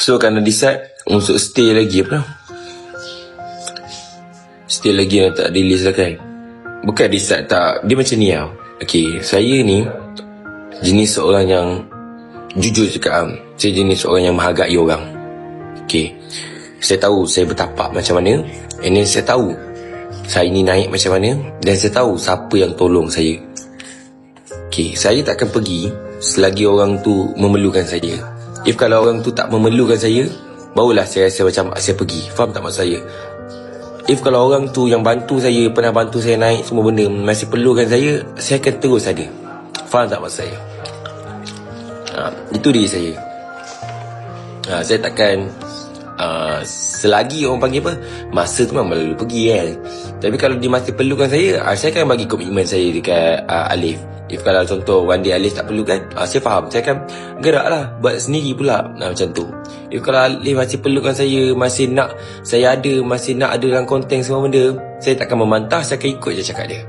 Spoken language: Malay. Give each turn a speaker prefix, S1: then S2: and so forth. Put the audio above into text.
S1: So kerana decide untuk stay lagi Stay lagi yang tak release lah kan. Bukan decide tak, dia macam ni tau. Okay, saya ni jenis seorang yang jujur cakap, saya jenis seorang yang menghargai orang. Okay, saya tahu saya bertapak macam mana, and then saya tahu saya ni naik macam mana, dan saya tahu siapa yang tolong saya. Okay, saya takkan pergi selagi orang tu memerlukan saya. If kalau orang tu tak memerlukan saya, barulah saya rasa macam saya pergi. Faham tak maksud saya? If kalau orang tu yang bantu saya, pernah bantu saya naik semua benda, masih perlukan saya akan terus ada. Faham tak maksud saya? Itu diri saya. Saya takkan selagi orang panggil apa, masa tu memang lalu pergi kan. Tapi kalau dia masih perlukan saya akan bagi komitmen saya dekat Alif. If kalau contoh one day Alif tak perlukan, saya faham, saya akan gerak lah, buat sendiri pula. Macam tu. If kalau Alif masih perlukan saya, masih nak saya ada, masih nak ada dalam konten semua benda, saya takkan membantah, saya akan ikut je cakap dia.